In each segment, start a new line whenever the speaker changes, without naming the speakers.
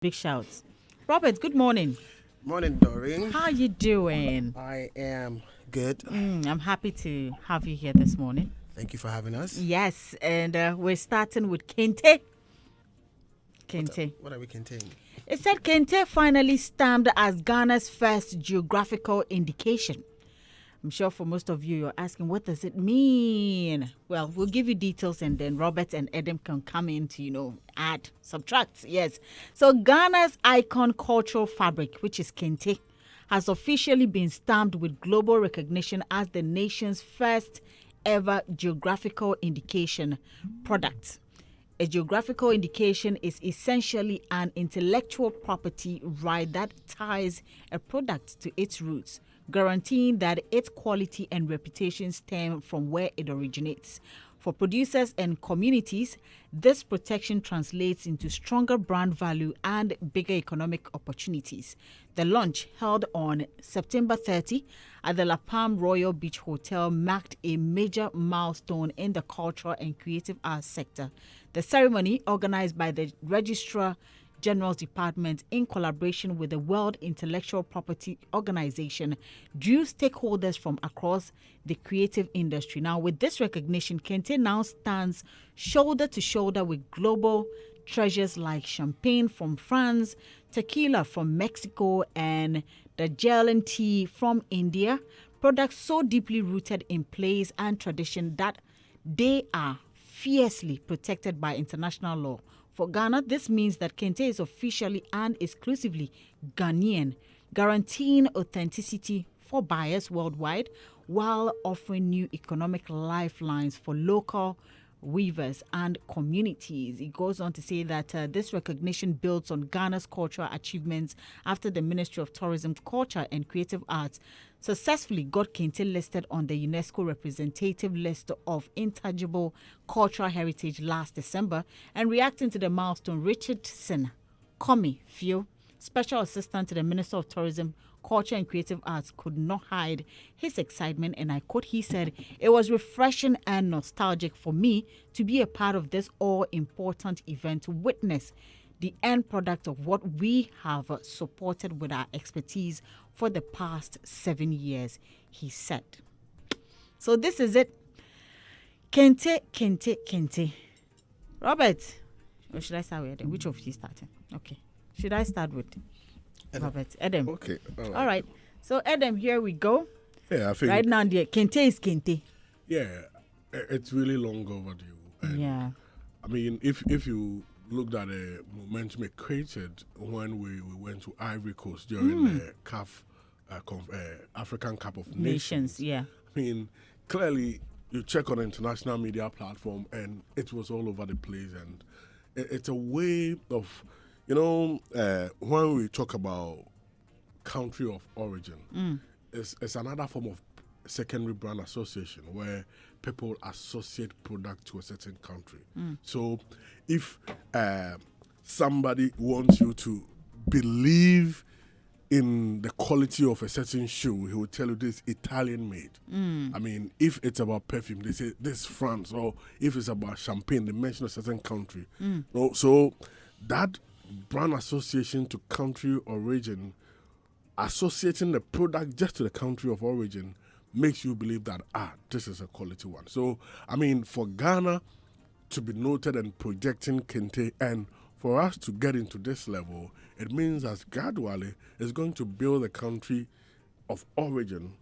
Big shouts. Robert, good morning.
Morning, Doreen.
How are you doing?
I am good.
I'm happy to have you here this morning.
Thank you for having us.
Yes, and we're starting with Kente. Kente.
What are we containing?
It said Kente finally stamped as Ghana's first geographical indication. I'm sure for most of you, you're asking, what does it mean? Well, we'll give you details and then Robert and Adam can come in to, add, subtract. Yes. So Ghana's icon cultural fabric, which is Kente, has officially been stamped with global recognition as the nation's first ever geographical indication product. A geographical indication is essentially an intellectual property right that ties a product to its roots, guaranteeing that its quality and reputation stem from where it originates. For producers and communities, this protection translates into stronger brand value and bigger economic opportunities. The launch, held on September 30 at the La Palm Royal Beach Hotel, marked a major milestone in the cultural and creative arts sector. The ceremony, organized by the Registrar General's Department in collaboration with the World Intellectual Property Organization, drew stakeholders from across the creative industry. Now, with this recognition, Kente now stands shoulder to shoulder with global treasures like champagne from France, tequila from Mexico, and the Jelen tea from India, products so deeply rooted in place and tradition that they are fiercely protected by international law. For Ghana, this means that Kente is officially and exclusively Ghanaian, guaranteeing authenticity for buyers worldwide while offering new economic lifelines for local weavers and communities. It goes on to say that this recognition builds on Ghana's cultural achievements after the Ministry of Tourism, Culture and Creative Arts successfully got Kente listed on the UNESCO representative list of intangible cultural heritage last December. And reacting to the milestone, Richardson Komi Fio, Special Assistant to the Minister of Tourism, Culture and Creative Arts, could not hide his excitement, and I quote, he said, "It was refreshing and nostalgic for me to be a part of this all-important event, to witness the end product of what we have supported with our expertise for the past 7 years," he said. So this is it. Kente, Kente, Kente. Robert, or should I start with Adam? Which of you starting? Okay. Should I start with Robert? Adam.
Okay.
All right. So Adam, here we go.
Yeah, I think.
Right now, the Kente is Kente.
Yeah, it's really long overdue. And
Yeah.
I mean, if you looked at the momentum it created when we went to Ivory Coast during the CAF, African Cup of Nations.
Yeah.
I mean, clearly, you check on the international media platform and it was all over the place. And it's a way of, when we talk about country of origin, it's another form of secondary brand association where people associate product to a certain country. So if somebody wants you to believe in the quality of a certain shoe, he will tell you this Italian made. I mean, if it's about perfume, they say this France, or if it's about champagne, they mention a certain country. No, so that brand association to country origin, associating the product just to the country of origin, makes you believe that, this is a quality one. So, I mean, for Ghana to be noted and projecting Kente, and for us to get into this level, it means that gradually it's going to build a country of origin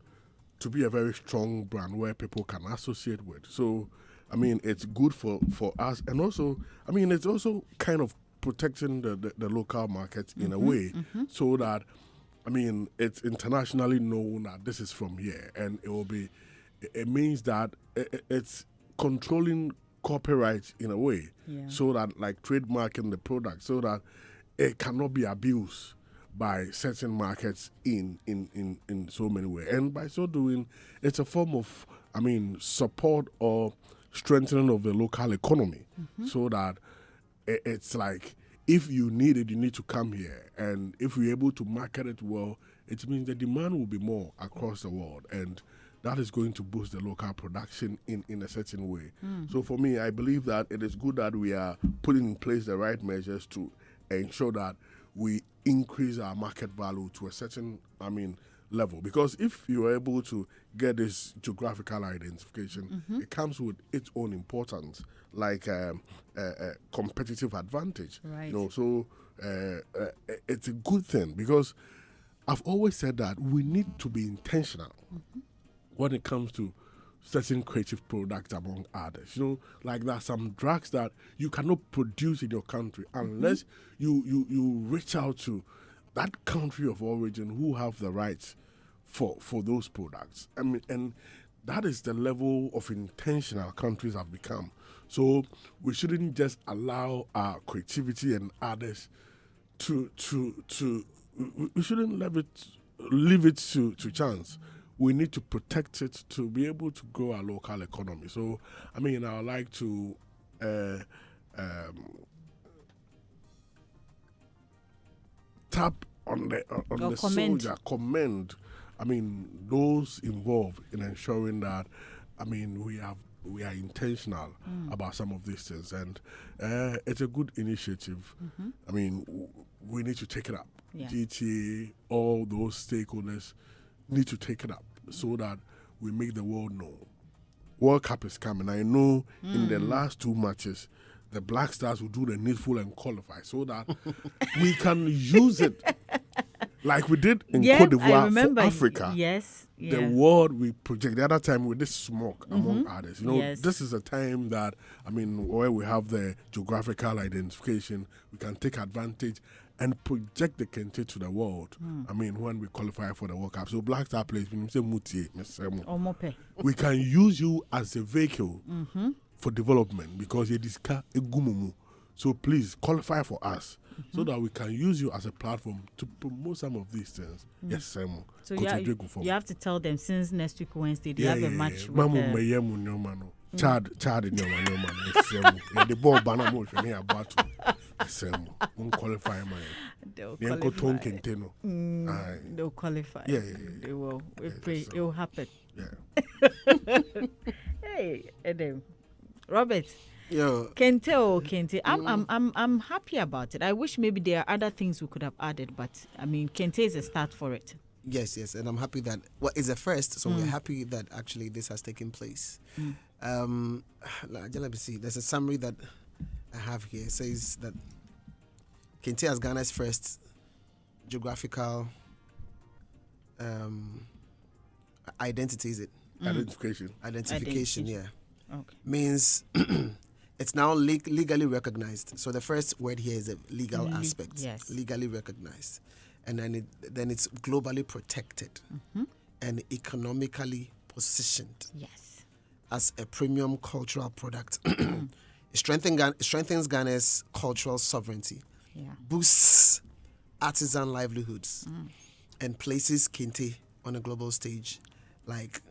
to be a very strong brand where people can associate with. So, I mean, it's good for us. And also, I mean, it's also kind of protecting the local market in a way so that, I mean, it's internationally known that this is from here. And it means that it's controlling copyright in a way, so that, like, trademarking the product, so that it cannot be abused by certain markets in so many ways. And by so doing, it's a form of, I mean, support or strengthening of the local economy, so that it's like, if you need it, you need to come here. And if we're able to market it well, it means the demand will be more across the world. And that is going to boost the local production in a certain way. So for me, I believe that it is good that we are putting in place the right measures to ensure that we increase our market value to a certain, level. Because if you're able to get this geographical identification, it comes with its own importance, like competitive advantage.
Right.
So it's a good thing, because I've always said that we need to be intentional when it comes to certain creative products among others. Like there are some drugs that you cannot produce in your country unless you reach out to that country of origin who have the rights for those products. And that is the level of intention our countries have become. So we shouldn't just allow our creativity and others to we shouldn't leave it to chance. We need to protect it to be able to grow our local economy. So, I would like to tap on the soldier, commend, those involved in ensuring that, we are intentional about some of these things, and it's a good initiative. We need to take it up.
Yeah.
GTA, all those stakeholders need to take it up so that we make the world know. World Cup is coming. I know in the last 2 matches, the Black Stars will do the needful and qualify so that we can use it like we did in Cote d'Ivoire for Africa.
Yes. Yeah.
The world we project. The other time with this smoke among others. This is a time that, where we have the geographical identification, we can take advantage and project the Kente to the world. When we qualify for the World Cup. So Black Star Place, we can use you as a vehicle for development, because it is egumumu. So please qualify for us so that we can use you as a platform to promote some of these things. Yes, Samu.
So you have to tell them, since next week Wednesday they have a match with
Chad in your man. The ball banner more for me about to qualify my.
They'll qualify.
Yeah.
They will. We pray it will happen.
Yeah.
Hey, Adam. Robert.
Yeah.
Kente. I'm happy about it. I wish maybe there are other things we could have added, but Kente is a start for it.
Yes, and I'm happy that it's a first, so we're happy that actually this has taken place. Let me see. There's a summary that I have here. It says that Kente has Ghana's first geographical identity. Is it identification? Yeah.
Okay.
Means it's now legally recognized. So the first word here is a legal aspect.
Yes.
Legally recognized. And then it's globally protected and economically positioned.
Yes.
As a premium cultural product. It strengthens Ghana's cultural sovereignty.
Yeah.
Boosts artisan livelihoods and places Kente on a global stage, like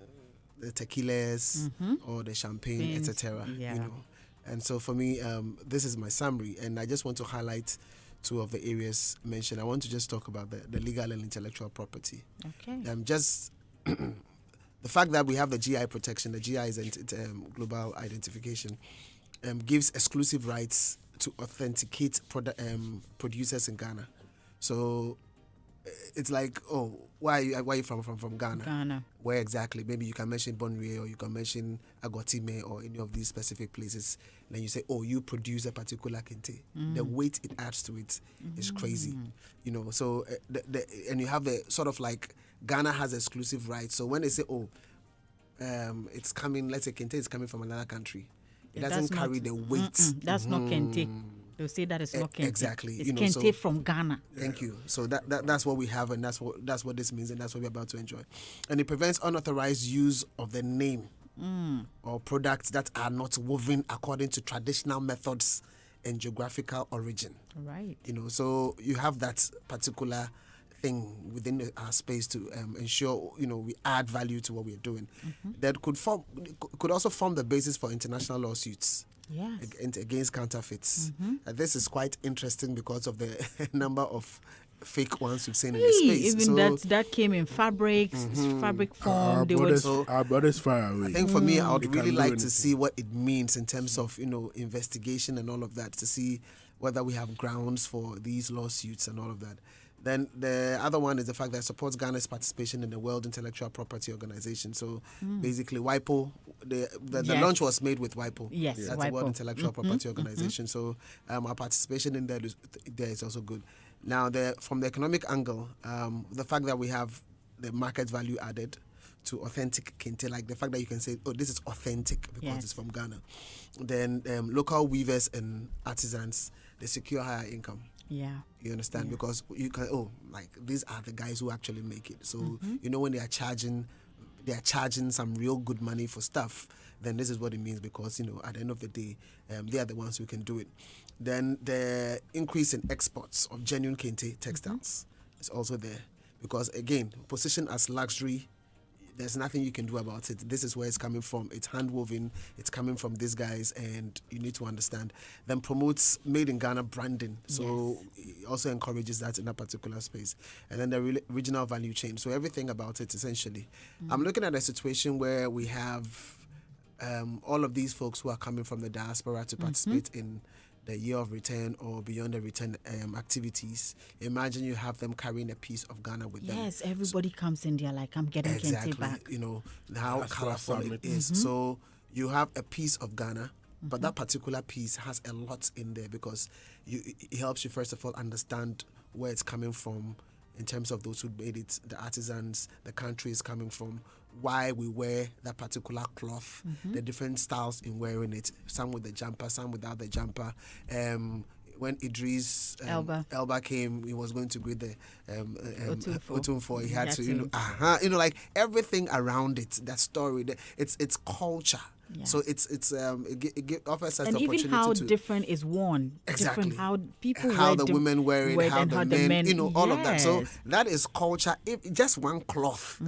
the tequilas or the champagne, etc.
Yeah.
And so for me, this is my summary, and I just want to highlight 2 of the areas mentioned. I want to just talk about the legal and intellectual property.
Okay.
Just the fact that we have the GI protection, the GI is global identification, gives exclusive rights to authenticate producers in Ghana. So it's like, why are you from Ghana?
Ghana.
Where exactly? Maybe you can mention Bonrie, or you can mention Agotime, or any of these specific places. Then you say, you produce a particular Kente. The weight it adds to it is crazy. So and you have the sort of like Ghana has exclusive rights. So when they say, it's coming, let's say Kente is coming from another country, it doesn't carry the weight.
That's not Kente. They'll say that is not Kente.
Exactly.
It's Kente from Ghana.
Thank you. So that's what we have, and that's what this means, and that's what we're about to enjoy. And it prevents unauthorized use of the name or products that are not woven according to traditional methods and geographical origin.
Right.
So you have that particular thing within our space to ensure we add value to what we're doing. That could also form the basis for international lawsuits.
Yes.
Against counterfeits. This is quite interesting because of the number of fake ones we've seen in the space.
Even that came in fabrics, fabric form.
Our brothers far away.
I think for me, I would really like to see what it means in terms of investigation and all of that, to see whether we have grounds for these lawsuits and all of that. Then the other one is the fact that it supports Ghana's participation in the World Intellectual Property Organization. So basically, WIPO, the launch was made with WIPO.
Yes,
that's
WIPO.
the World Intellectual Property Organization. So our participation in there is also good. Now, from the economic angle, the fact that we have the market value added to authentic Kente, like the fact that you can say, oh, this is authentic because it's from Ghana. Then local weavers and artisans, they secure higher income.
Yeah.
You understand? Because you can, like these are the guys who actually make it. So, when they are charging some real good money for stuff, then this is what it means because, at the end of the day, they are the ones who can do it. Then the increase in exports of genuine Kente textiles is also there because, again, positioned as luxury, there's nothing you can do about it. This is where it's coming from. It's hand-woven. It's coming from these guys, and you need to understand. Then promotes made in Ghana branding. So it also encourages that in that particular space. And then the regional value chain. So everything about it, essentially. I'm looking at a situation where we have all of these folks who are coming from the diaspora to participate in the year of return or beyond the return activities. Imagine you have them carrying a piece of Ghana with them.
Yes, everybody comes in there like, I'm getting Kente back.
How colorful it is. So you have a piece of Ghana, but that particular piece has a lot in there because it helps you, first of all, understand where it's coming from in terms of those who made it, the artisans, the country is coming from, why we wear that particular cloth, the different styles in wearing it, some with the jumper, some without the jumper. When Idris Elba came, he was going to greet the Otumfo. He had to, like everything around it, that story, it's culture. Yeah. So it offers us
and
the
even
opportunity
how
to
different is worn.
Exactly.
Different how people
how
wear
the women wear it, how the men, all of that. So
Yes.
that is culture. If just one cloth.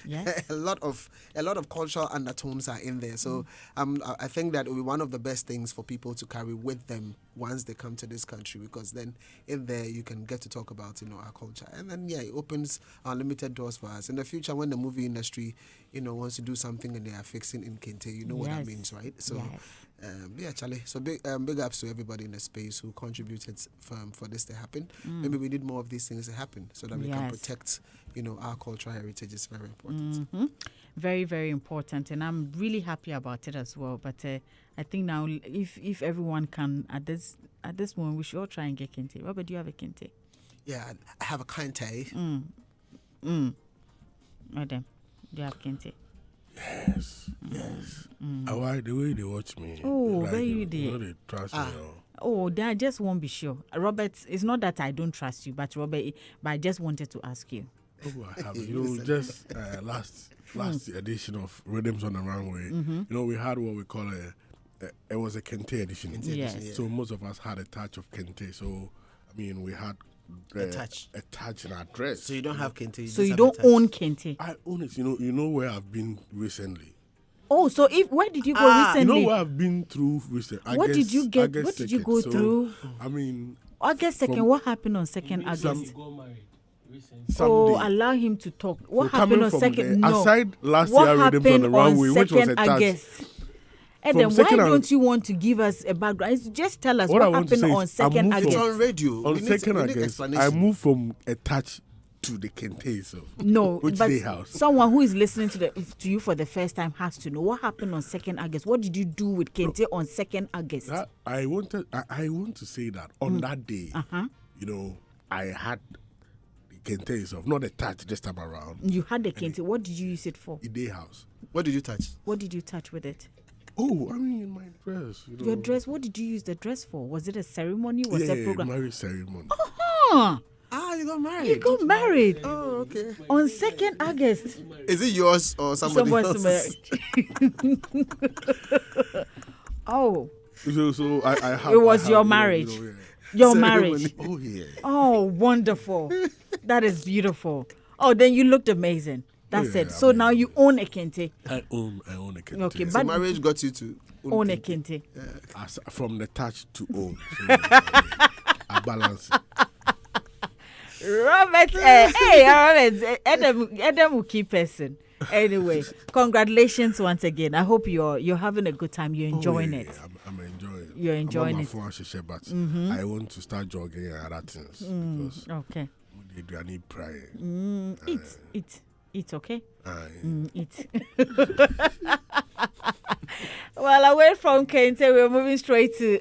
Yes.
a lot of cultural undertones are in there. So I think that will be one of the best things for people to carry with them once they come to this country, because then in there you can get to talk about our culture, and then it opens unlimited doors for us in the future when the movie industry wants to do something and they are fixing in Kente. What that means, right? So Charlie. So big ups to everybody in the space who contributed for this to happen. Maybe we need more of these things to happen so that we can protect our cultural heritage. Is very important.
Very, very important, and I'm really happy about it as well. But I think now, if everyone can at this moment, we should all try and get Kente. Robert, do you have a Kente?
Yeah, I have a Kente.
Madam, do you have Kente?
Yes. The way they watch me.
Oh, very dear.
They trust me.
Oh, I just won't be sure. Robert, it's not that I don't trust you, but I just wanted to ask you.
Oh, I have. Just last edition of Rhythms on the Runway, we had what we call it was a Kente edition.
Yes.
So most of us had a touch of Kente. So, we had a touch in our dress.
So you don't have Kente.
So you don't own Kente?
I own it. You know where I've been recently.
Oh, so where did you go recently?
You know where I've been through recently.
What did you get? What did you go through? August 2nd. What happened on 2nd August? Oh, allow him to talk. What happened on 2nd? No.
Aside last year, Rhythms on the Runway, which was a touch.
And then why don't you want to give us a background? Just tell us what happened on 2nd August.
It's on radio.
On 2nd August, I moved from a touch to the Kente. So
no,
which
but
day house?
Someone who is listening to you for the first time has to know what happened on 2nd August. What did you do with Kente on 2nd August?
I want to say that on that day, I had Kente itself, not a touch this time around.
You had the Kente. What did you use it for?
A day house.
What did you touch?
What did you touch with it?
Oh, my dress.
Your dress. What did you use the dress for? Was it a ceremony? Was it a program?
Marriage ceremony.
You got married.
You got married.
Oh, okay.
On 2nd August.
Is it yours or somebody else's?
Oh.
So I have.
It was your marriage. Your marriage.
Oh, yeah.
Oh, wonderful. That is beautiful. Oh, then you looked amazing. That's it. So now you own a Kente.
I own a Kente.
Okay,
so marriage got you to
own a Kente.
From the touch to own. So I balance it.
Robert, Robert, Adam will keep person. Anyway, congratulations once again. I hope you're having a good time. You're enjoying it.
I'm enjoying it.
you're enjoying it.
But I want to start jogging and other things because
Okay.
I need prayer.
Eat, okay? Eat. Well, away from Kente, we're moving straight to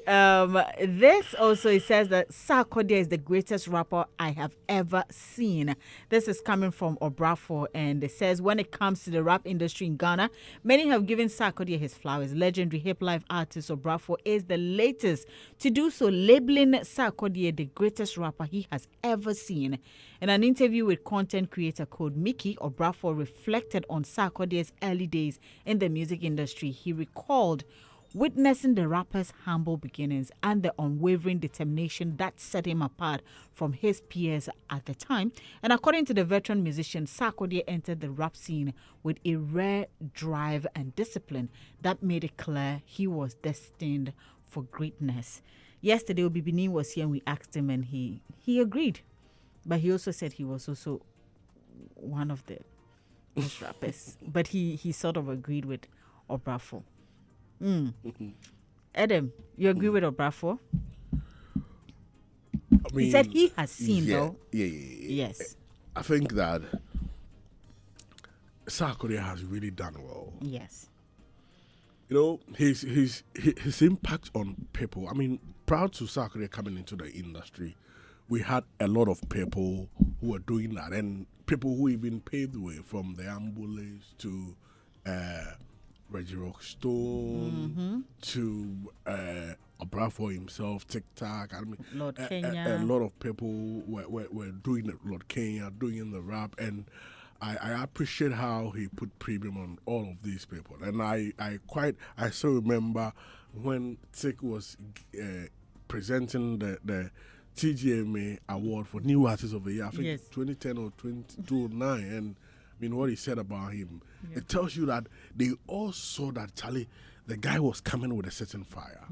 this. Also, it says that Sarkodie is the greatest rapper I have ever seen. This is coming from Obrafo, and it says when it comes to the rap industry in Ghana, many have given Sarkodie his flowers. Legendary hip life artist Obrafo is the latest to do so, labeling Sarkodie the greatest rapper he has ever seen. In an interview with content creator called Mickey, Obrafo reflected on Sarkodie's early days in the music industry. He recalled witnessing the rapper's humble beginnings and the unwavering determination that set him apart from his peers at the time. And according to the veteran musician, Sarkodie entered the rap scene with a rare drive and discipline that made it clear he was destined for greatness. Yesterday, Obibini was here and we asked him, and he agreed. But he also said he was also one of the best rappers. But he sort of agreed with Obrafo. Adam, you agree with Obrafo?
I mean,
He said he has seen, though.
Yeah.
Yes.
I think that Sarkodie has really done well.
Yes.
You know, his impact on people. I mean, prior to Sarkodie coming into the industry, we had a lot of people who were doing that, and people who even paved the way, from the Ambulance to Reggie Rockstone to Obrafo himself, TikTok. I mean,
Lord Kenya.
A lot of people were doing it. Lord Kenya doing the rap, and I appreciate how he put premium on all of these people. And I still remember when Tick was presenting the TGMA award for New Artist of the Year, I think 2010 or 2009, and I mean what he said about him, it tells you that they all saw that Charlie, the guy was coming with a certain fire.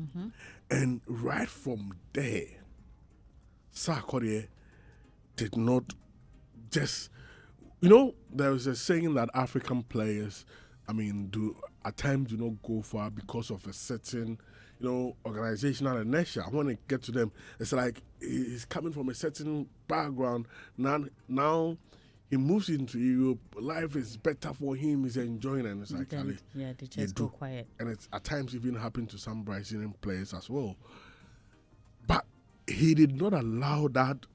And right from there, Sarkodie did not just, there was a saying that African players, I mean, at times do not go far because of a certain organizational inertia. When it gets to them, it's like he's coming from a certain background. Now he moves into Europe. Life is better for him. He's enjoying it. And it's like,
they just go quiet.
And it's at times even happened to some Brazilian players as well. But he did not allow that,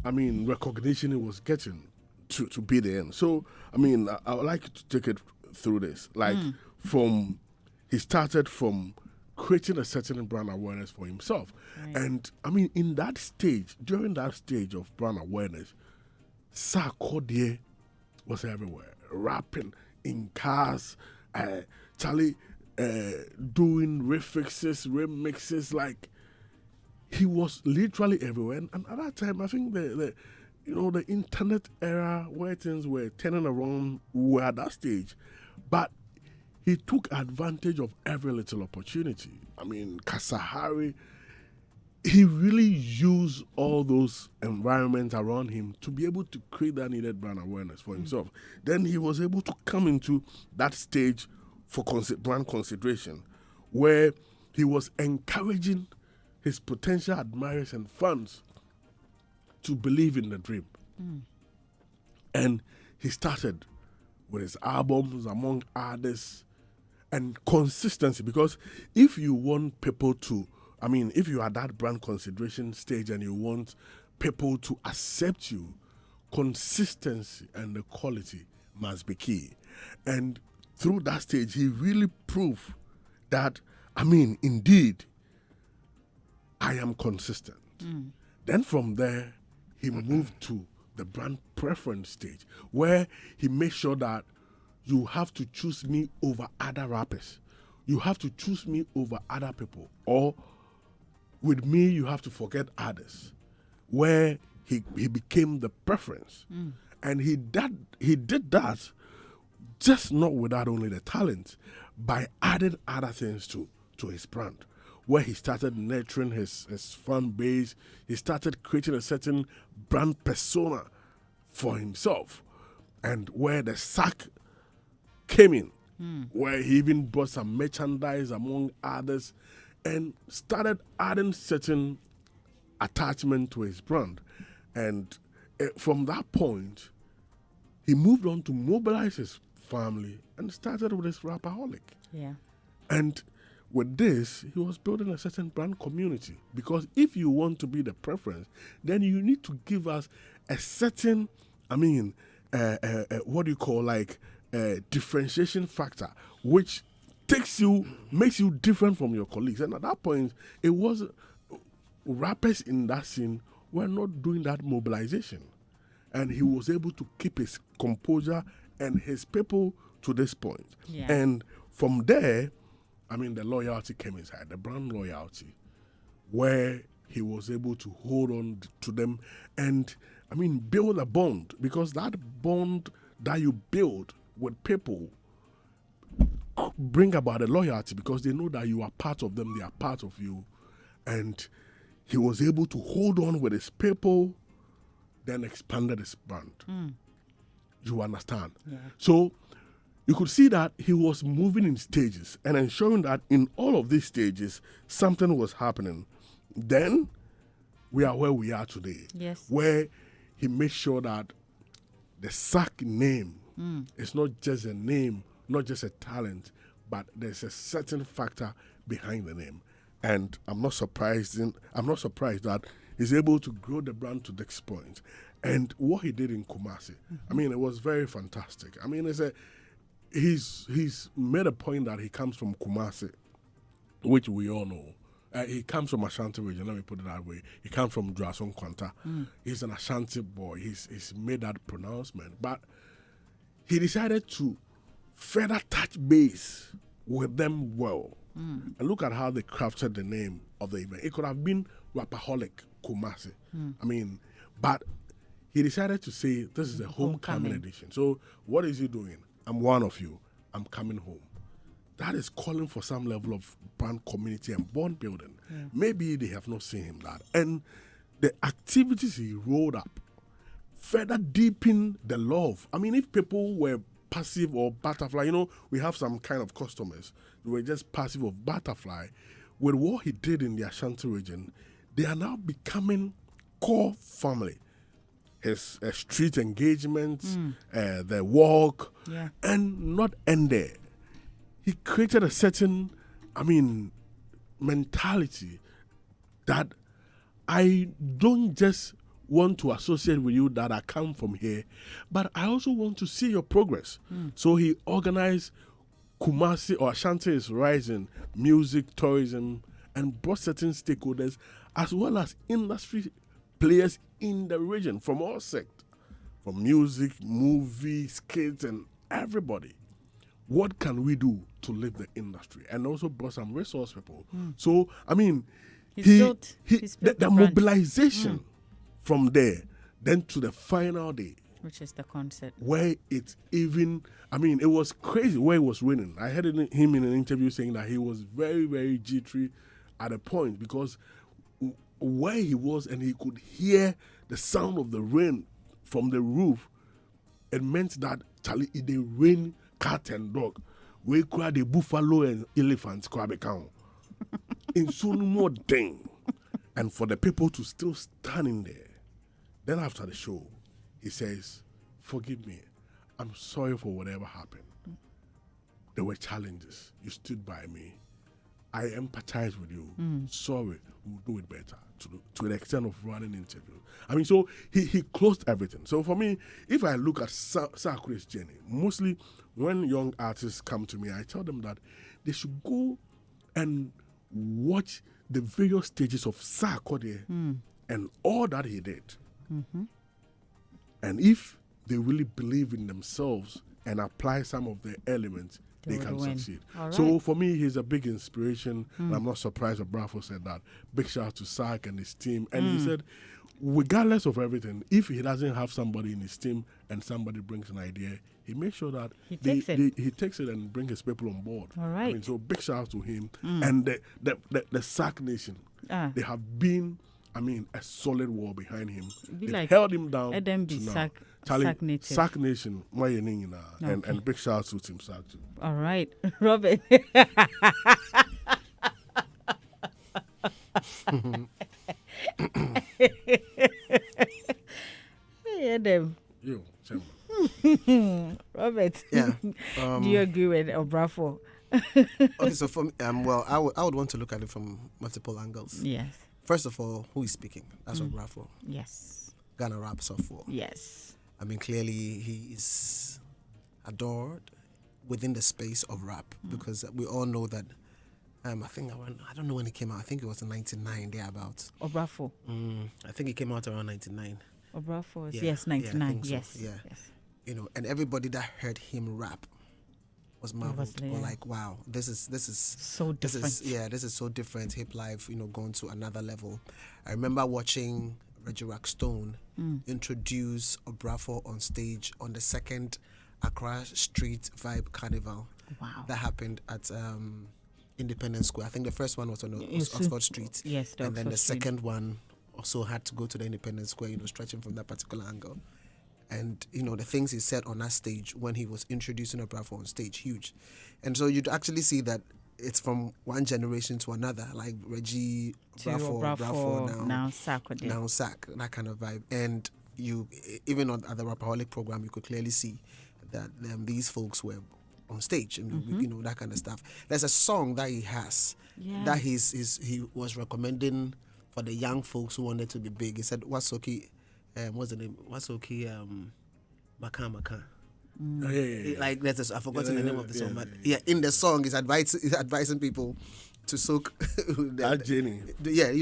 recognition he was getting to be the end. So, I would like to take it through this. Like, he started from creating a certain brand awareness for himself. Right. And, in that stage, during that stage of brand awareness, Sarkodie was everywhere, rapping in cars, Charlie doing remixes, like he was literally everywhere. And at that time, I think the internet era where things were turning around were at that stage, but he took advantage of every little opportunity. Kasahari, he really used all those environments around him to be able to create that needed brand awareness for himself. Then he was able to come into that stage for brand consideration, where he was encouraging his potential admirers and fans to believe in the dream. And he started with his albums, among others, and consistency. Because if you want people to, if you are at that brand consideration stage and you want people to accept you, consistency and the quality must be key. And through that stage, he really proved that, indeed, I am consistent. Then from there, he moved to the brand preference stage, where he made sure that you have to choose me over other rappers. You have to choose me over other people. Or with me, you have to forget others. Where he became the preference. And he did that just not without only the talent, by adding other things to his brand. Where he started nurturing his fan base, he started creating a certain brand persona for himself. And where the sack came in, where he even bought some merchandise among others. and started adding certain attachment to his brand. And from that point, he moved on to mobilize his family and started with his Rapaholic.
Yeah.
And with this, he was building a certain brand community. Because if you want to be the preference, then you need to give us a certain, what do you call, differentiation factor, which makes you different from your colleagues. And at that point, it was rappers in that scene were not doing that mobilization. And he was able to keep his composure and his people to this point.
Yeah.
And from there, the loyalty came inside, the brand loyalty, where he was able to hold on to them and, build a bond. Because that bond that you build with people bring about a loyalty, because they know that you are part of them, they are part of you. And he was able to hold on with his people, then expanded his brand. You understand?
Yeah.
So you could see that he was moving in stages and ensuring that in all of these stages, something was happening. Then we are where we are today.
Yes.
Where he made sure that the SAC name is not just a name, not just a talent, but there's a certain factor behind the name. And I'm not surprised that he's able to grow the brand to this point. And what he did in Kumasi, it was very fantastic. He's made a point that he comes from Kumasi, which we all know. He comes from Ashanti region, let me put it that way. He comes from Drason Kwanta. He's an Ashanti boy. He's made that pronouncement. But he decided to further touch base with them well. And look at how they crafted the name of the event. It could have been Rapaholic Kumasi. But he decided to say this is a homecoming edition. So what is he doing? I'm one of you. I'm coming home. That is calling for some level of brand community and bond building. Yeah. Maybe they have not seen him that. And the activities he rolled up further deepen the love. If people were passive or butterfly, we have some kind of customers who were just passive or butterfly. With what he did in the Ashanti region, they are now becoming core family. His street engagements, the walk, and not end there. He created a certain, mentality that I don't just want to associate with you that I come from here, but I also want to see your progress. So he organized Kumasi or Ashanti is Rising music, tourism, and brought certain stakeholders as well as industry players in the region from all sectors, from music, movies, kids, and everybody. What can we do to lift the industry? And also brought some resource people. So, the mobilization from there, then to the final day,
which is the concert,
where it's even, it was crazy where it was raining. I heard him in an interview saying that he was very, very jittery at a point because where he was and he could hear the sound of the rain from the roof, it meant that Charlie, the rain, cat and dog, we cried the buffalo and elephants crab count in soon more thing. And for the people to still stand in there. Then after the show, he says, forgive me. I'm sorry for whatever happened. There were challenges. You stood by me. I empathize with you. Sorry, we'll do it better. To the extent of running interviews. So he closed everything. So for me, if I look at Sakuri's journey, mostly when young artists come to me, I tell them that they should go and watch the various stages of Sakuri and all that he did. And if they really believe in themselves and apply some of the elements, they can succeed. Right. So for me, he's a big inspiration, and I'm not surprised that Bravo said that. Big shout out to Sak and his team. And he said, regardless of everything, if he doesn't have somebody in his team and somebody brings an idea, he makes sure that he takes it and brings his people on board. All right. So big shout out to him. And the Sak Nation, they have been, a solid wall behind him. They've held him down to now. Sak Nation, and big shout out to Team Sak too.
All right, Robert. Yeah, them.
You, Chema.
Robert.
Yeah.
Do you agree with Obrafo?
Okay, so for me, well, I would want to look at it from multiple angles.
Yes.
First of all, who is speaking? That's Obrafo.
Yes.
Ghana rap software.
Yes.
I mean, clearly he is adored within the space of rap because we all know that. I don't know when it came out. I think it was in '99 thereabouts.
Obrafo.
I think it came out around '99.
Obrafo.
Yeah,
Yes, 99.
I think so,
Yes.
yeah.
Yes.
You know, and everybody that heard him rap was marveled.
Obviously,
Or
yeah.
like, wow, this is
So different.
this is so different. Hip life, gone to another level. I remember watching Reggie Stone introduce Obrafo on stage on the second Accra Street Vibe Carnival.
Wow.
That happened at Independence Square. I think the first one was on
Yes,
Oxford Street.
Yes, the
And then
Oxford
the
Street.
second one also had to go to the Independence Square, stretching from that particular angle. And, the things he said on that stage when he was introducing Obrafo on stage, huge. And so you'd actually see that it's from one generation to another, like Reggie,
To
Obrafo,
now Sack.
now Sack, that kind of vibe. And you, even at the Rapaholic program, you could clearly see that these folks were on stage, and that kind of stuff. There's a song that he has that he was recommending for the young folks who wanted to be big. He said, Wasoki, what's the name? Wasoki, Maka.
Yeah.
Like I've forgotten the name of the song, but
yeah.
in the song, he's advising people to soak
That Jenny.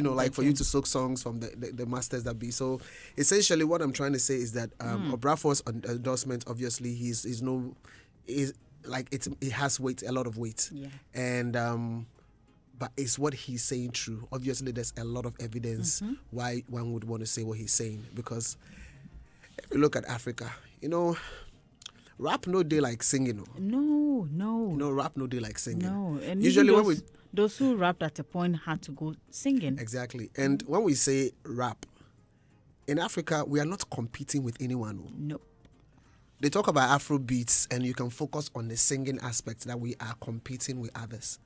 like for you to soak songs from the masters that be. So essentially, what I'm trying to say is that Obrafo's endorsement, obviously, it has weight, a lot of weight, and but is what he's saying true? Obviously, there's a lot of evidence why one would want to say what he's saying, because if you look at Africa, rap no day like singing.
No.
Rap no day like singing.
No. And
Usually when
those who rapped at a point had to go singing.
Exactly. And when we say rap, in Africa, we are not competing with anyone.
No.
They talk about Afro beats, and you can focus on the singing aspect, that we are competing with others.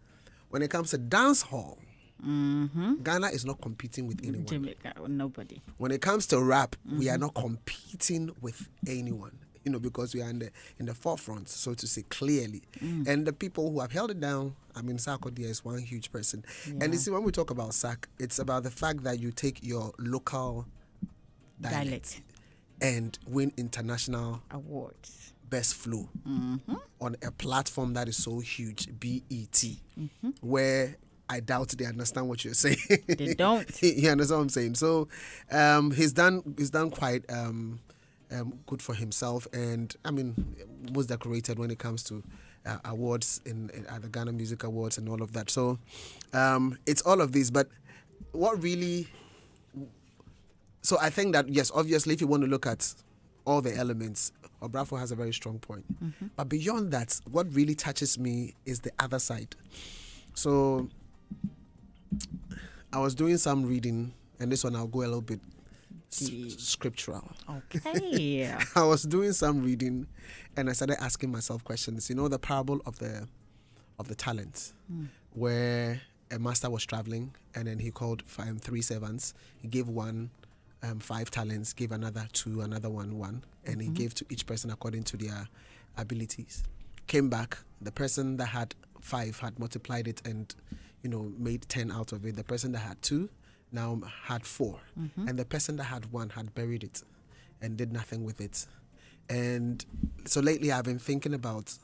When it comes to dance hall, Ghana is not competing with anyone.
Jamaica, nobody.
When it comes to rap, we are not competing with anyone, because we are in the forefront, so to say, clearly. And the people who have held it down, Sarkodie is one huge person.
Yeah.
And you see, when we talk about SAC, it's about the fact that you take your local dialect and win international
awards,
best flow on a platform that is so huge, BET, where I doubt they understand what you're saying.
They don't.
You understand what I'm saying? So he's done quite good for himself, and most decorated when it comes to awards at the Ghana Music Awards and all of that. So it's all of these, but what really... So I think that, yes, obviously, if you want to look at all the elements, Obrafo has a very strong point. But beyond that, what really touches me is the other side. So I was doing some reading, and this one I'll go a little bit scriptural.
Okay.
I was doing some reading, and I started asking myself questions. The parable of the talents, where a master was traveling, and then he called 3 servants. He gave one 5 talents, gave another 2, another one, and he gave to each person according to their abilities. Came back, the person that had 5 had multiplied it and made 10 out of it. The person that had 2 now had 4, and the person that had 1 had buried it and did nothing with it. And so lately I've been thinking about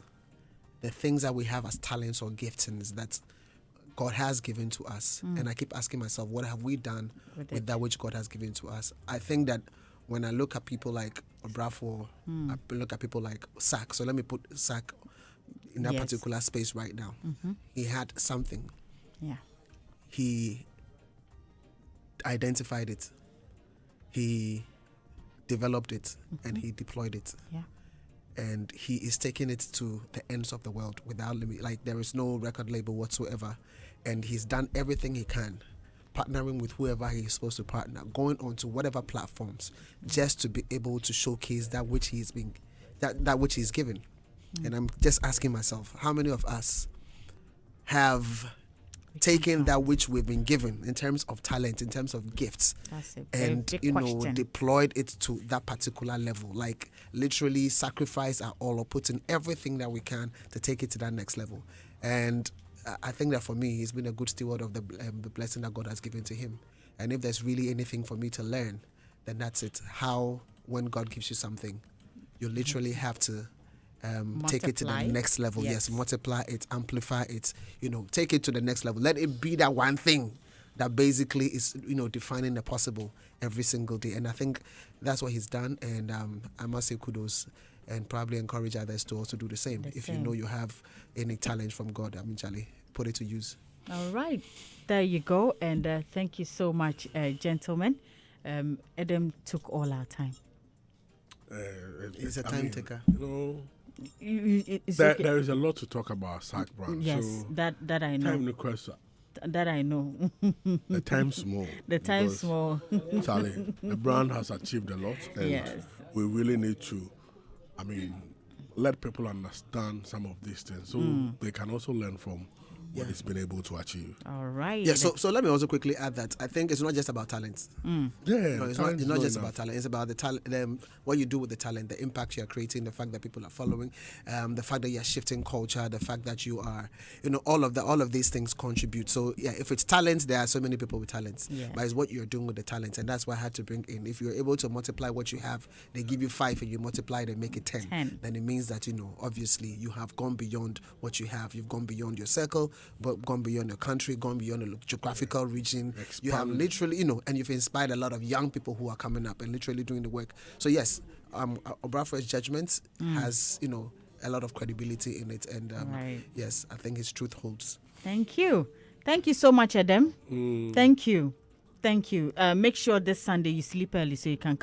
the things that we have as talents or giftings that God has given to us. And I keep asking myself, what have we done with that which God has given to us? I think that when I look at people like Obrafo, I look at people like Sack. So let me put Sack in that particular space right now. He had something.
Yeah.
He identified it. He developed it, and he deployed it.
Yeah.
And he is taking it to the ends of the world without limit. Like, there is no record label whatsoever. And he's done everything he can, partnering with whoever he's supposed to partner, going on to whatever platforms, just to be able to showcase that which he's given. And I'm just asking myself, how many of us have taking that which we've been given in terms of talent, in terms of gifts,
That's a very
and
big question.
deployed it to that particular level, like literally sacrifice our all or put in everything that we can to take it to that next level. And I think that for me, he's been a good steward of the blessing that God has given to him. And if there's really anything for me to learn, then that's it. How, when God gives you something, you literally have to take it to the
Multiply.
next level.
Yes.
Yes, multiply it, amplify it, take it to the next level. Let it be that one thing that basically is, defining the possible every single day. And I think that's what he's done. And I must say kudos and probably encourage others to also do the same. If you know you have any talent from God, Charlie, put it to use.
All right. There you go. And thank you so much, gentlemen. Adam took all our time.
He's a time taker.
It's okay.
There is a lot to talk about Sack Brand.
Yes,
so
that I know.
time request.
That I know.
The time's small.
The time's
because,
small.
Charlie, the brand has achieved a lot, and
Yes.
we really need to, let people understand some of these things so they can also learn from what it's been able to achieve.
All right.
Yeah, so let me also quickly add that I think it's not just about talent.
Yeah,
No, it's not just
enough.
about talent. It's about the talent, what you do with the talent, the impact you're creating, the fact that people are following, the fact that you're shifting culture, the fact that you are, all of these things contribute. So yeah, if it's talent, there are so many people with talents,
Yes.
but it's what you're doing with the talent, and that's why I had to bring in. If you're able to multiply what you have, they give you 5, and you multiply it and make it 10. Then it means that obviously you have gone beyond what you have. You've gone beyond your circle, but gone beyond your country, gone beyond a geographical region. You have literally, and you've inspired a lot of young people who are coming up and literally doing the work. So yes, Obrafo's judgment has, a lot of credibility in it, and
Right.
yes, I think his truth holds.
Thank you. Thank you so much, Adam. Thank you. Make sure this Sunday you sleep early so you can come.